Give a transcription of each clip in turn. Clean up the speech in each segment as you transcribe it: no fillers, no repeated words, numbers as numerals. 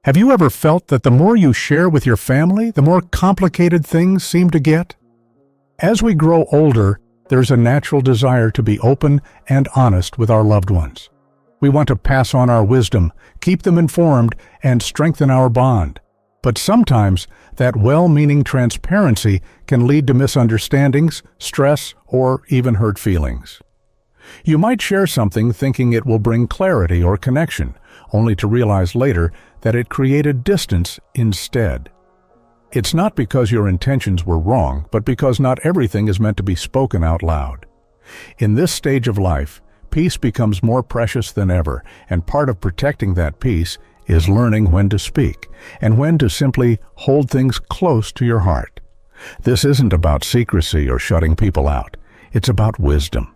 Have you ever felt that the more you share with your family, the more complicated things seem to get? As we grow older, there's a natural desire to be open and honest with our loved ones. We want to pass on our wisdom, keep them informed, and strengthen our bond. But sometimes, that well-meaning transparency can lead to misunderstandings, stress, or even hurt feelings. You might share something thinking it will bring clarity or connection, only to realize later that it created distance instead. It's not because your intentions were wrong, but because not everything is meant to be spoken out loud. In this stage of life, peace becomes more precious than ever, and part of protecting that peace is learning when to speak, and when to simply hold things close to your heart. This isn't about secrecy or shutting people out. It's about wisdom.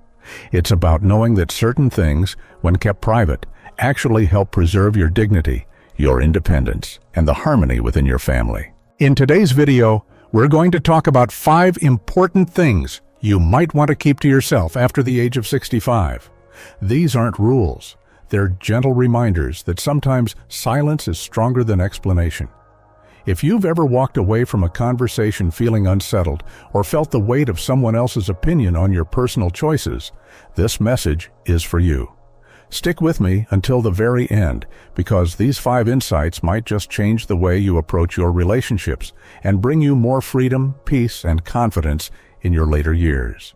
It's about knowing that certain things, when kept private, actually help preserve your dignity, your independence, and the harmony within your family. In today's video, we're going to talk about 5 important things you might want to keep to yourself after the age of 65. These aren't rules. They're gentle reminders that sometimes silence is stronger than explanation. If you've ever walked away from a conversation feeling unsettled or felt the weight of someone else's opinion on your personal choices, this message is for you. Stick with me until the very end, because these 5 insights might just change the way you approach your relationships and bring you more freedom, peace, and confidence in your later years.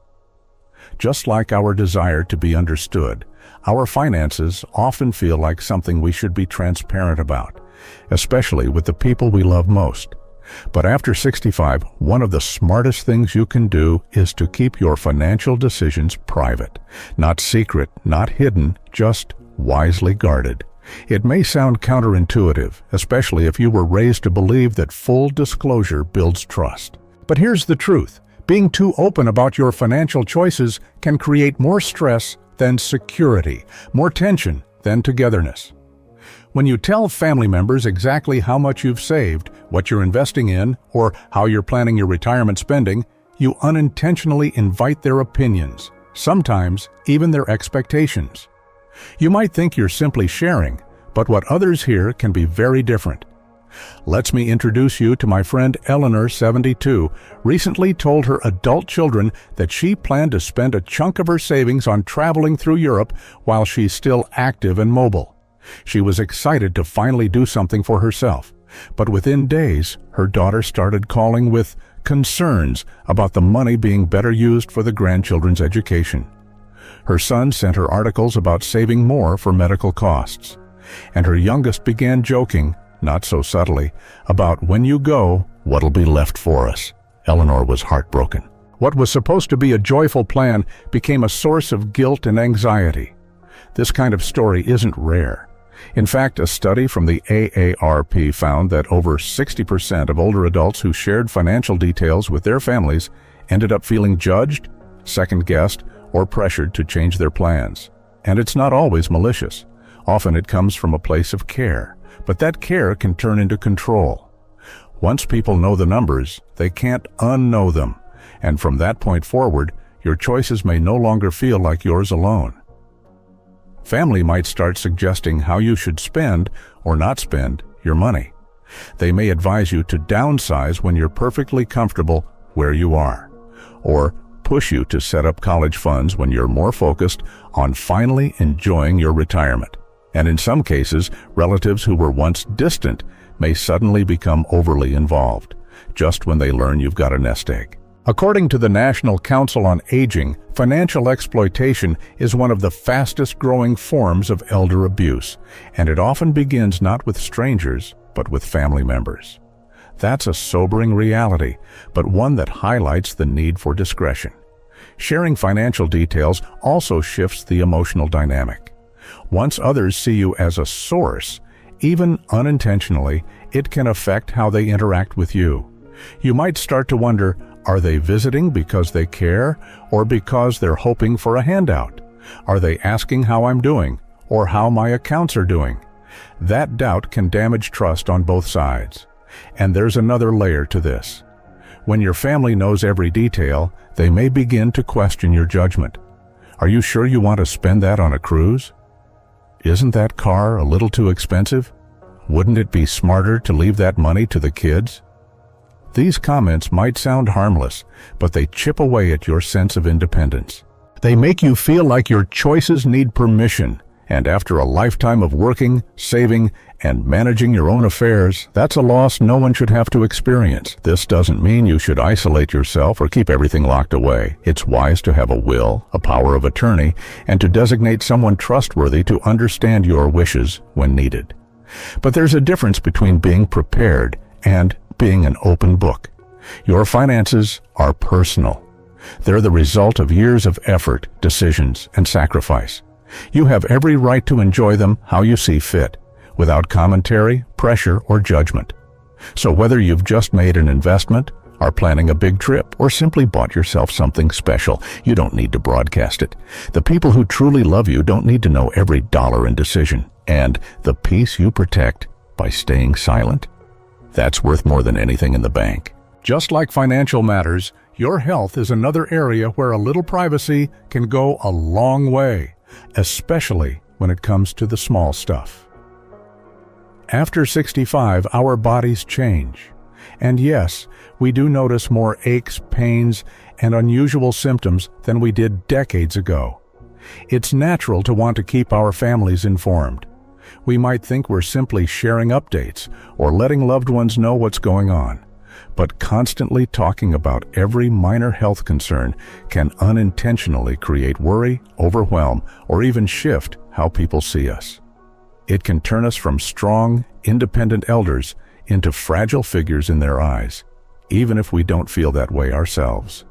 Just like our desire to be understood, our finances often feel like something we should be transparent about, especially with the people we love most. But after 65, one of the smartest things you can do is to keep your financial decisions private. Not secret, not hidden, just wisely guarded. It may sound counterintuitive, especially if you were raised to believe that full disclosure builds trust. But here's the truth. Being too open about your financial choices can create more stress than security, more tension than togetherness. When you tell family members exactly how much you've saved, what you're investing in, or how you're planning your retirement spending, you unintentionally invite their opinions, sometimes even their expectations. You might think you're simply sharing, but what others hear can be very different. Let me introduce you to my friend Eleanor, 72, recently told her adult children that she planned to spend a chunk of her savings on traveling through Europe while she's still active and mobile. She was excited to finally do something for herself, but within days, her daughter started calling with concerns about the money being better used for the grandchildren's education. Her son sent her articles about saving more for medical costs, and her youngest began joking, not so subtly, about when you go, what'll be left for us. Eleanor was heartbroken. What was supposed to be a joyful plan became a source of guilt and anxiety. This kind of story isn't rare. In fact, a study from the AARP found that over 60% of older adults who shared financial details with their families ended up feeling judged, second-guessed, or pressured to change their plans. And it's not always malicious. Often it comes from a place of care, but that care can turn into control. Once people know the numbers, they can't unknow them, and from that point forward, your choices may no longer feel like yours alone. Family might start suggesting how you should spend or not spend your money. They may advise you to downsize when you're perfectly comfortable where you are, or push you to set up college funds when you're more focused on finally enjoying your retirement. And in some cases, relatives who were once distant may suddenly become overly involved, just when they learn you've got a nest egg. According to the National Council on Aging, financial exploitation is one of the fastest-growing forms of elder abuse, and it often begins not with strangers, but with family members. That's a sobering reality, but one that highlights the need for discretion. Sharing financial details also shifts the emotional dynamic. Once others see you as a source, even unintentionally, it can affect how they interact with you. You might start to wonder, are they visiting because they care, or because they're hoping for a handout? Are they asking how I'm doing, or how my accounts are doing? That doubt can damage trust on both sides. And there's another layer to this. When your family knows every detail, they may begin to question your judgment. Are you sure you want to spend that on a cruise? Isn't that car a little too expensive? Wouldn't it be smarter to leave that money to the kids? These comments might sound harmless, but they chip away at your sense of independence. They make you feel like your choices need permission, and after a lifetime of working, saving, and managing your own affairs, that's a loss no one should have to experience. This doesn't mean you should isolate yourself or keep everything locked away. It's wise to have a will, a power of attorney, and to designate someone trustworthy to understand your wishes when needed. But there's a difference between being prepared and being an open book. Your finances are personal. They're the result of years of effort, decisions, and sacrifice. You have every right to enjoy them how you see fit, without commentary, pressure, or judgment. So whether you've just made an investment, are planning a big trip, or simply bought yourself something special, you don't need to broadcast it. The people who truly love you don't need to know every dollar and decision. And the peace you protect by staying silent, that's worth more than anything in the bank. Just like financial matters, your health is another area where a little privacy can go a long way, especially when it comes to the small stuff. After 65, our bodies change. And yes, we do notice more aches, pains, and unusual symptoms than we did decades ago. It's natural to want to keep our families informed. We might think we're simply sharing updates or letting loved ones know what's going on. But constantly talking about every minor health concern can unintentionally create worry, overwhelm, or even shift how people see us. It can turn us from strong, independent elders into fragile figures in their eyes, even if we don't feel that way ourselves.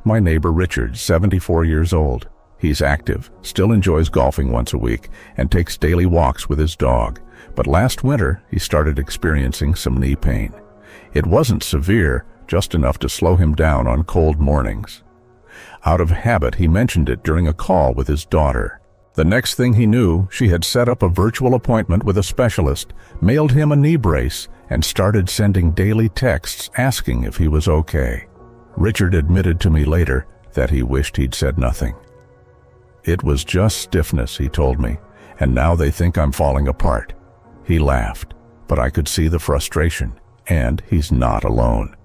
My neighbor Richard, 74 years old. He's active, still enjoys golfing once a week, and takes daily walks with his dog. But last winter, he started experiencing some knee pain. It wasn't severe, just enough to slow him down on cold mornings. Out of habit, he mentioned it during a call with his daughter. The next thing he knew, she had set up a virtual appointment with a specialist, mailed him a knee brace, and started sending daily texts asking if he was okay. Richard admitted to me later that he wished he'd said nothing. It was just stiffness, he told me, and now they think I'm falling apart. He laughed, but I could see the frustration, and he's not alone.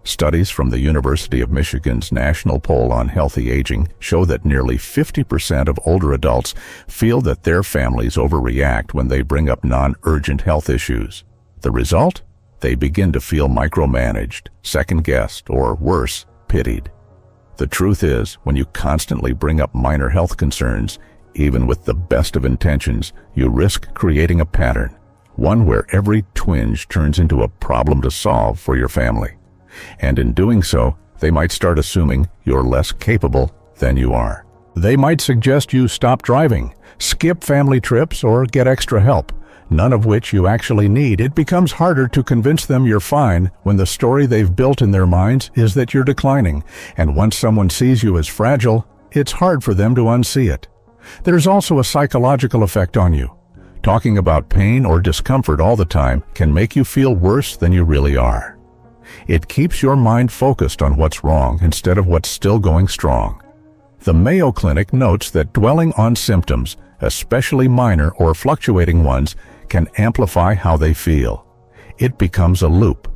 Studies from the University of Michigan's National Poll on Healthy Aging show that nearly 50% of older adults feel that their families overreact when they bring up non-urgent health issues. The result? They begin to feel micromanaged, second-guessed, or worse, pitied. The truth is, when you constantly bring up minor health concerns, even with the best of intentions, you risk creating a pattern, one where every twinge turns into a problem to solve for your family. And in doing so, they might start assuming you're less capable than you are. They might suggest you stop driving, skip family trips, or get extra help, none of which you actually need. It becomes harder to convince them you're fine when the story they've built in their minds is that you're declining, and once someone sees you as fragile, it's hard for them to unsee it. There's also a psychological effect on you. Talking about pain or discomfort all the time can make you feel worse than you really are. It keeps your mind focused on what's wrong instead of what's still going strong. The Mayo Clinic notes that dwelling on symptoms, especially minor or fluctuating ones, can amplify how they feel. It becomes a loop.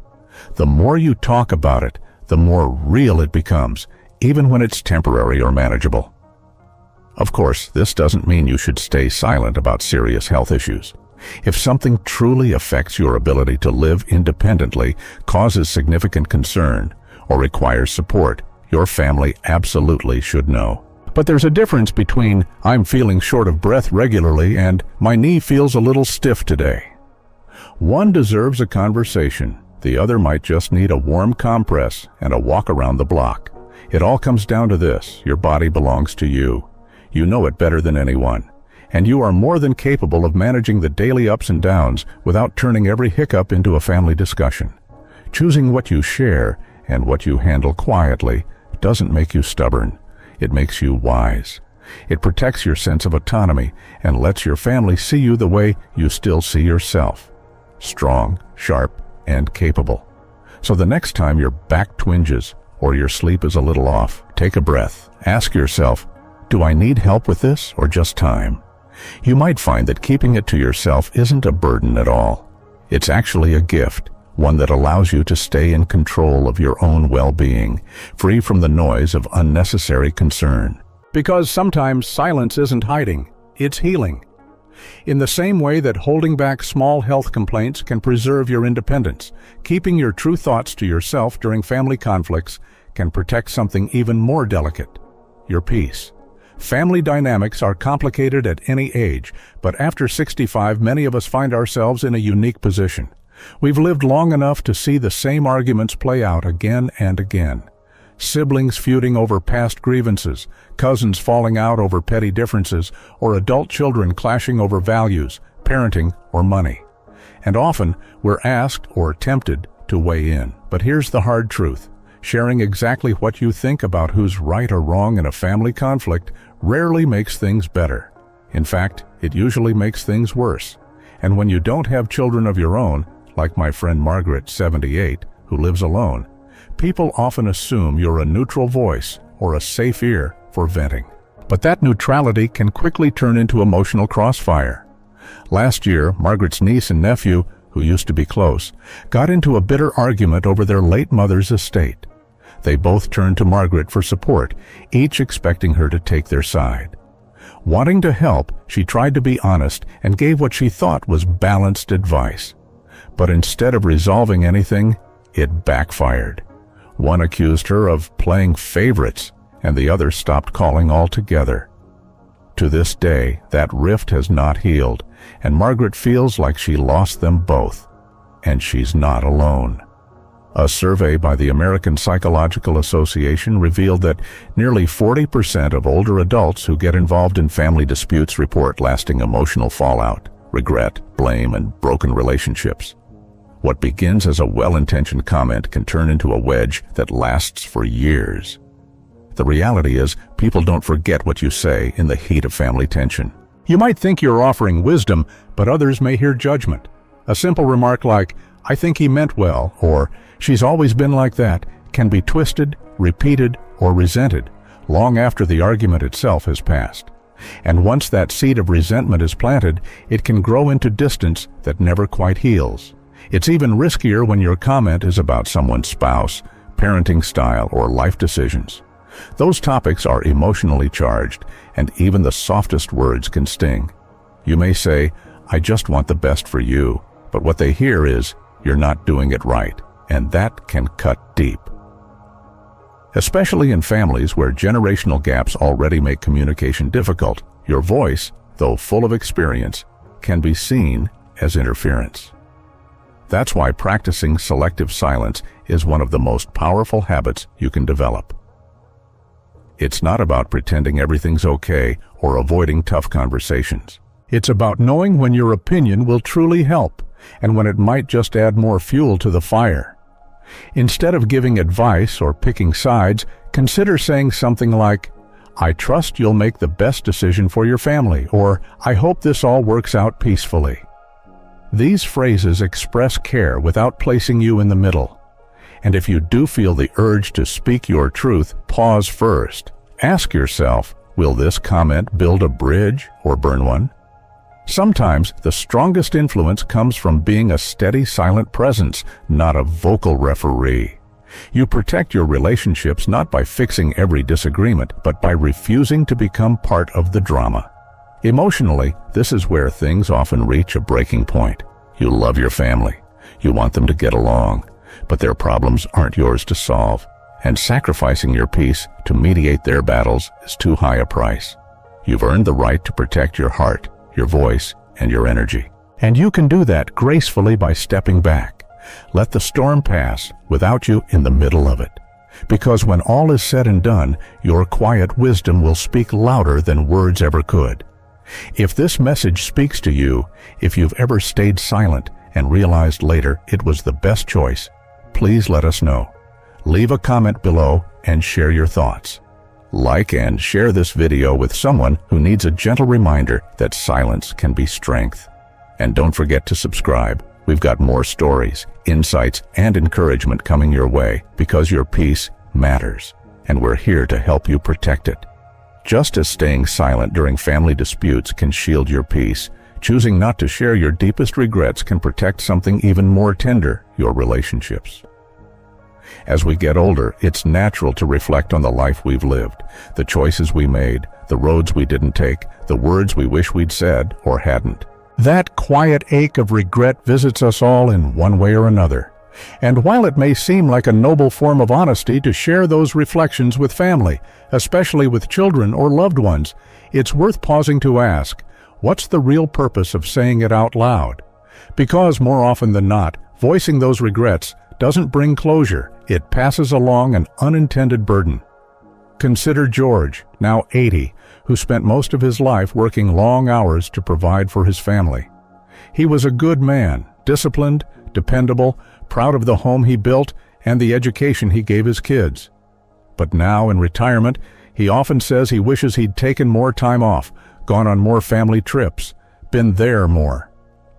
The more you talk about it, the more real it becomes, even when it's temporary or manageable. Of course, this doesn't mean you should stay silent about serious health issues. If something truly affects your ability to live independently, causes significant concern, or requires support, your family absolutely should know. But there's a difference between "I'm feeling short of breath regularly" and "my knee feels a little stiff today." One deserves a conversation. The other might just need a warm compress and a walk around the block. It all comes down to this: your body belongs to you. You know it better than anyone. And you are more than capable of managing the daily ups and downs without turning every hiccup into a family discussion. Choosing what you share and what you handle quietly doesn't make you stubborn. It makes you wise. It protects your sense of autonomy and lets your family see you the way you still see yourself: strong, sharp, and capable. So the next time your back twinges or your sleep is a little off, take a breath. Ask yourself, do I need help with this or just time? You might find that keeping it to yourself isn't a burden at all. It's actually a gift, one that allows you to stay in control of your own well-being, free from the noise of unnecessary concern. Because sometimes silence isn't hiding, it's healing. In the same way that holding back small health complaints can preserve your independence, keeping your true thoughts to yourself during family conflicts can protect something even more delicate: your peace. Family dynamics are complicated at any age, but after 65, many of us find ourselves in a unique position. We've lived long enough to see the same arguments play out again and again. Siblings feuding over past grievances, cousins falling out over petty differences, or adult children clashing over values, parenting, or money. And often, we're asked or tempted to weigh in. But here's the hard truth. Sharing exactly what you think about who's right or wrong in a family conflict rarely makes things better. In fact, it usually makes things worse. And when you don't have children of your own, like my friend Margaret, 78, who lives alone, people often assume you're a neutral voice or a safe ear for venting. But that neutrality can quickly turn into emotional crossfire. Last year, Margaret's niece and nephew, who used to be close, got into a bitter argument over their late mother's estate. They both turned to Margaret for support, each expecting her to take their side. Wanting to help, she tried to be honest and gave what she thought was balanced advice. But instead of resolving anything, it backfired. One accused her of playing favorites, and the other stopped calling altogether. To this day, that rift has not healed, and Margaret feels like she lost them both. And she's not alone. A survey by the American Psychological Association revealed that nearly 40% of older adults who get involved in family disputes report lasting emotional fallout, regret, blame, and broken relationships. What begins as a well-intentioned comment can turn into a wedge that lasts for years. The reality is, people don't forget what you say in the heat of family tension. You might think you're offering wisdom, but others may hear judgment. A simple remark like, "I think he meant well," or "she's always been like that," can be twisted, repeated, or resented long after the argument itself has passed. And once that seed of resentment is planted, it can grow into distance that never quite heals. It's even riskier when your comment is about someone's spouse, parenting style, or life decisions. Those topics are emotionally charged, and even the softest words can sting. You may say, "I just want the best for you," but what they hear is, "You're not doing it right," and that can cut deep. Especially in families where generational gaps already make communication difficult, your voice, though full of experience, can be seen as interference. That's why practicing selective silence is one of the most powerful habits you can develop. It's not about pretending everything's okay or avoiding tough conversations. It's about knowing when your opinion will truly help and when it might just add more fuel to the fire. Instead of giving advice or picking sides, consider saying something like, "I trust you'll make the best decision for your family," or "I hope this all works out peacefully." These phrases express care without placing you in the middle. And if you do feel the urge to speak your truth, pause first. Ask yourself, will this comment build a bridge or burn one? Sometimes the strongest influence comes from being a steady, silent presence, not a vocal referee. You protect your relationships not by fixing every disagreement, but by refusing to become part of the drama. Emotionally, this is where things often reach a breaking point. You love your family. You want them to get along, but their problems aren't yours to solve, and sacrificing your peace to mediate their battles is too high a price. You've earned the right to protect your heart, your voice, and your energy. And you can do that gracefully by stepping back. Let the storm pass without you in the middle of it. Because when all is said and done, your quiet wisdom will speak louder than words ever could. If this message speaks to you, if you've ever stayed silent and realized later it was the best choice, please let us know. Leave a comment below and share your thoughts. Like and share this video with someone who needs a gentle reminder that silence can be strength. And don't forget to subscribe. We've got more stories, insights, and encouragement coming your way because your peace matters, and we're here to help you protect it. Just as staying silent during family disputes can shield your peace, choosing not to share your deepest regrets can protect something even more tender, your relationships. As we get older, it's natural to reflect on the life we've lived, the choices we made, the roads we didn't take, the words we wish we'd said or hadn't. That quiet ache of regret visits us all in one way or another. And while it may seem like a noble form of honesty to share those reflections with family, especially with children or loved ones, it's worth pausing to ask, what's the real purpose of saying it out loud? Because more often than not, voicing those regrets doesn't bring closure, it passes along an unintended burden. Consider George, now 80, who spent most of his life working long hours to provide for his family. He was a good man, disciplined, dependable, proud of the home he built and the education he gave his kids. But now in retirement, he often says he wishes he'd taken more time off, gone on more family trips, been there more.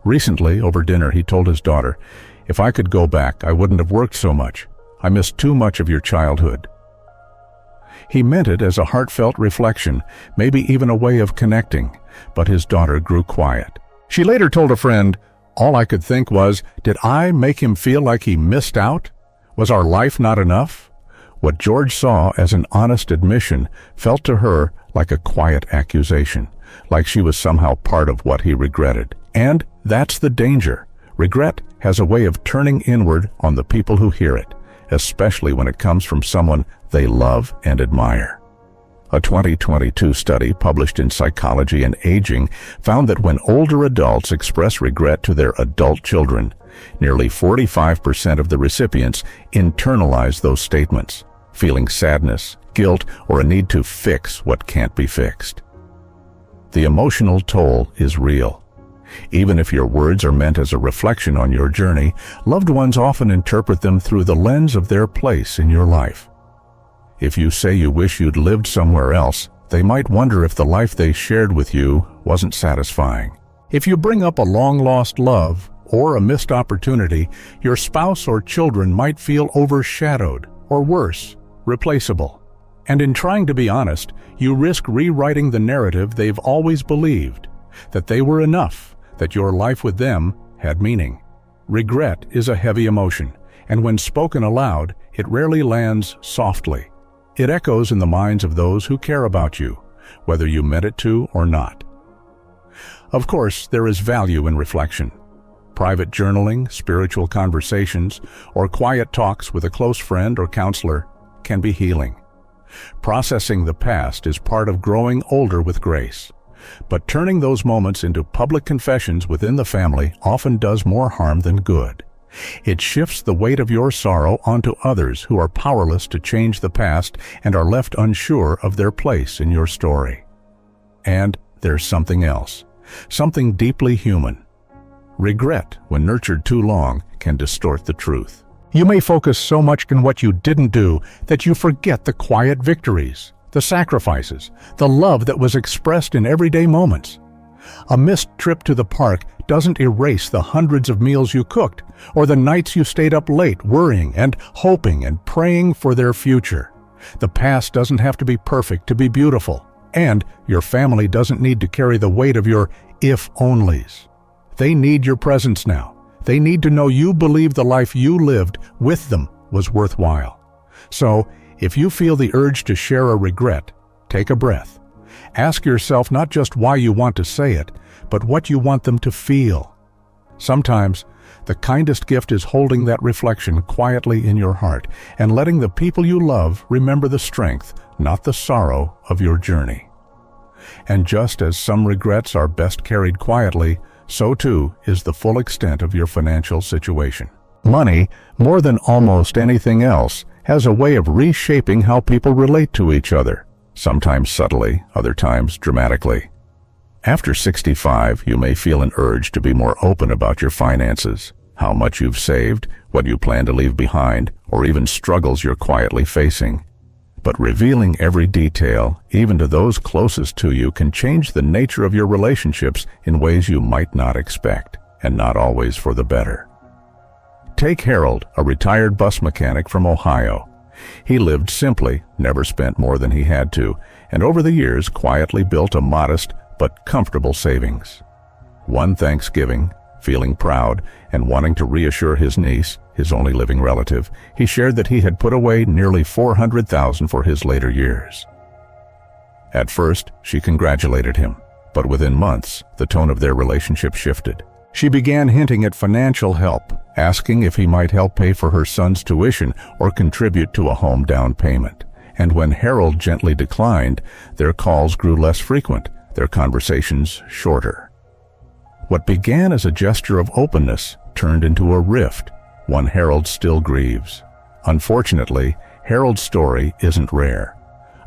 Recently, over dinner, he told his daughter, "If I could go back, I wouldn't have worked so much. I missed too much of your childhood." He meant it as a heartfelt reflection, maybe even a way of connecting, but his daughter grew quiet. She later told a friend, "All I could think was, did I make him feel like he missed out? Was our life not enough?" What George saw as an honest admission felt to her like a quiet accusation, like she was somehow part of what he regretted. And that's the danger. Regret has a way of turning inward on the people who hear it, especially when it comes from someone they love and admire. A 2022 study published in Psychology and Aging found that when older adults express regret to their adult children, nearly 45% of the recipients internalize those statements, feeling sadness, guilt, or a need to fix what can't be fixed. The emotional toll is real. Even if your words are meant as a reflection on your journey, loved ones often interpret them through the lens of their place in your life. If you say you wish you'd lived somewhere else, they might wonder if the life they shared with you wasn't satisfying. If you bring up a long-lost love or a missed opportunity, your spouse or children might feel overshadowed, or worse, replaceable. And in trying to be honest, you risk rewriting the narrative they've always believed, that they were enough, that your life with them had meaning. Regret is a heavy emotion, and when spoken aloud, it rarely lands softly. It echoes in the minds of those who care about you, whether you meant it to or not. Of course, there is value in reflection. Private journaling, spiritual conversations, or quiet talks with a close friend or counselor can be healing. Processing the past is part of growing older with grace. But turning those moments into public confessions within the family often does more harm than good. It shifts the weight of your sorrow onto others who are powerless to change the past and are left unsure of their place in your story. And there's something else, something deeply human. Regret, when nurtured too long, can distort the truth. You may focus so much on what you didn't do that you forget the quiet victories, the sacrifices, the love that was expressed in everyday moments. A missed trip to the park doesn't erase the hundreds of meals you cooked, or the nights you stayed up late worrying and hoping and praying for their future. The past doesn't have to be perfect to be beautiful, and your family doesn't need to carry the weight of your if-onlys. They need your presence now. They need to know you believe the life you lived with them was worthwhile. So, if you feel the urge to share a regret, take a breath. Ask yourself not just why you want to say it, but what you want them to feel. Sometimes, the kindest gift is holding that reflection quietly in your heart and letting the people you love remember the strength, not the sorrow, of your journey. And just as some regrets are best carried quietly, so too is the full extent of your financial situation. Money, more than almost anything else, has a way of reshaping how people relate to each other, sometimes subtly, other times dramatically. After 65, you may feel an urge to be more open about your finances, how much you've saved, what you plan to leave behind, or even struggles you're quietly facing. But revealing every detail, even to those closest to you, can change the nature of your relationships in ways you might not expect, and not always for the better. Take Harold, a retired bus mechanic from Ohio. He lived simply, never spent more than he had to, and over the years quietly built a modest but comfortable savings. One Thanksgiving, feeling proud and wanting to reassure his niece, his only living relative, he shared that he had put away nearly $400,000 for his later years. At first, she congratulated him, but within months, the tone of their relationship shifted. She began hinting at financial help, asking if he might help pay for her son's tuition or contribute to a home down payment. And when Harold gently declined, their calls grew less frequent, their conversations shorter. What began as a gesture of openness turned into a rift, one Harold still grieves. Unfortunately, Harold's story isn't rare.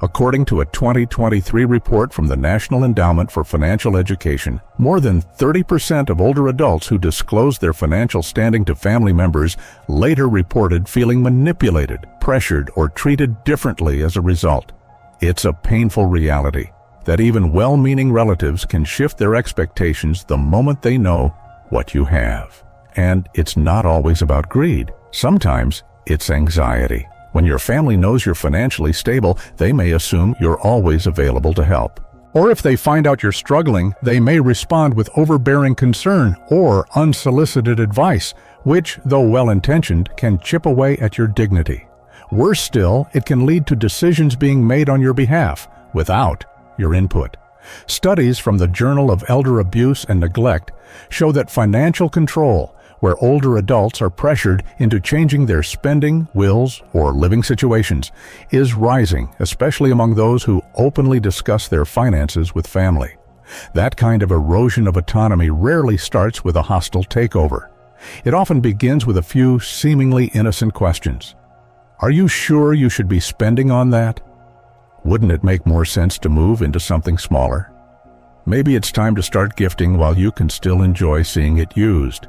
According to a 2023 report from the National Endowment for Financial Education, more than 30% of older adults who disclosed their financial standing to family members later reported feeling manipulated, pressured, or treated differently as a result. It's a painful reality that even well-meaning relatives can shift their expectations the moment they know what you have. And it's not always about greed. Sometimes it's anxiety. When your family knows you're financially stable, they may assume you're always available to help. Or if they find out you're struggling, they may respond with overbearing concern or unsolicited advice, which, though well-intentioned, can chip away at your dignity. Worse still, it can lead to decisions being made on your behalf without your input. Studies from the Journal of Elder Abuse and Neglect show that financial control, where older adults are pressured into changing their spending, wills, or living situations, is rising, especially among those who openly discuss their finances with family. That kind of erosion of autonomy rarely starts with a hostile takeover. It often begins with a few seemingly innocent questions. Are you sure you should be spending on that? Wouldn't it make more sense to move into something smaller? Maybe it's time to start gifting while you can still enjoy seeing it used.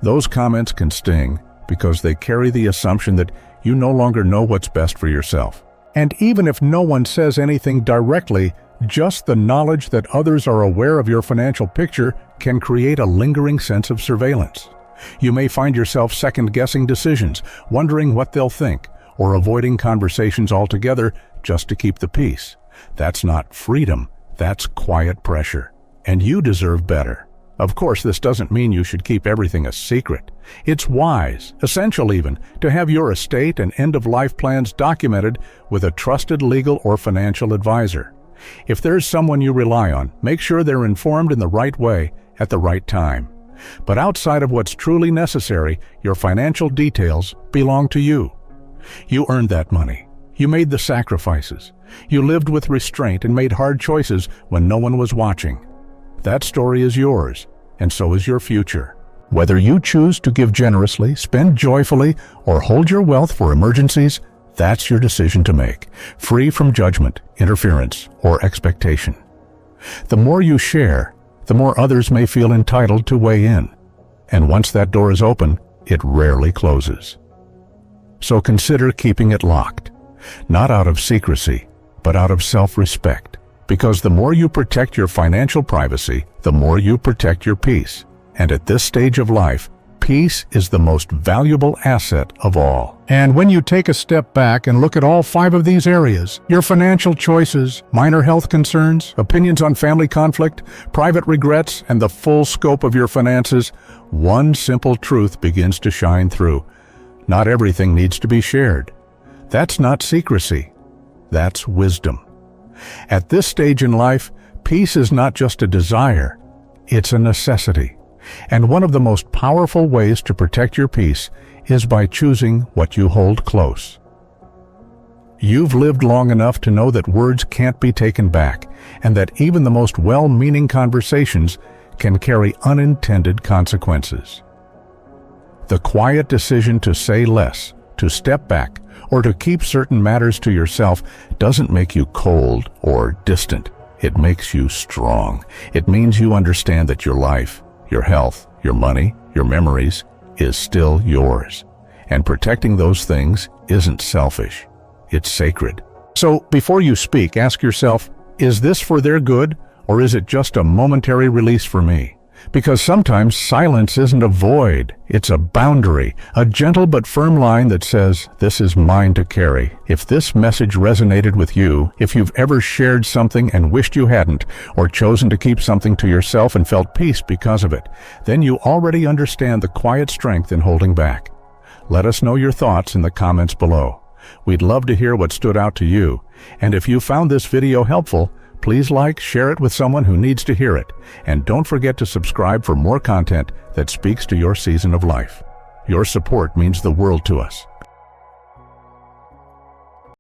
Those comments can sting because they carry the assumption that you no longer know what's best for yourself. And even if no one says anything directly, just the knowledge that others are aware of your financial picture can create a lingering sense of surveillance. You may find yourself second-guessing decisions, wondering what they'll think, or avoiding conversations altogether just to keep the peace. That's not freedom, that's quiet pressure. And you deserve better. Of course, this doesn't mean you should keep everything a secret. It's wise, essential even, to have your estate and end-of-life plans documented with a trusted legal or financial advisor. If there's someone you rely on, make sure they're informed in the right way at the right time. But outside of what's truly necessary, your financial details belong to you. You earned that money. You made the sacrifices. You lived with restraint and made hard choices when no one was watching. That story is yours, and so is your future. Whether you choose to give generously, spend joyfully, or hold your wealth for emergencies, that's your decision to make, free from judgment, interference, or expectation. The more you share, the more others may feel entitled to weigh in. And once that door is open, it rarely closes. So consider keeping it locked, not out of secrecy, but out of self-respect. Because the more you protect your financial privacy, the more you protect your peace. And at this stage of life, peace is the most valuable asset of all. And when you take a step back and look at all 5 of these areas, your financial choices, minor health concerns, opinions on family conflict, private regrets, and the full scope of your finances, one simple truth begins to shine through. Not everything needs to be shared. That's not secrecy. That's wisdom. At this stage in life, peace is not just a desire, it's a necessity. And one of the most powerful ways to protect your peace is by choosing what you hold close. You've lived long enough to know that words can't be taken back, and that even the most well-meaning conversations can carry unintended consequences. The quiet decision to say less, to step back, or to keep certain matters to yourself doesn't make you cold or distant. It makes you strong. It means you understand that your life, your health, your money, your memories is still yours. And protecting those things isn't selfish. It's sacred. So before you speak, ask yourself, is this for their good, or is it just a momentary release for me? Because sometimes silence isn't a void, it's a boundary, a gentle but firm line that says, this is mine to carry. If this message resonated with you, if you've ever shared something and wished you hadn't, or chosen to keep something to yourself and felt peace because of it, then you already understand the quiet strength in holding back. Let us know your thoughts in the comments below. We'd love to hear what stood out to you. And if you found this video helpful, please like, share it with someone who needs to hear it. And don't forget to subscribe for more content that speaks to your season of life. Your support means the world to us.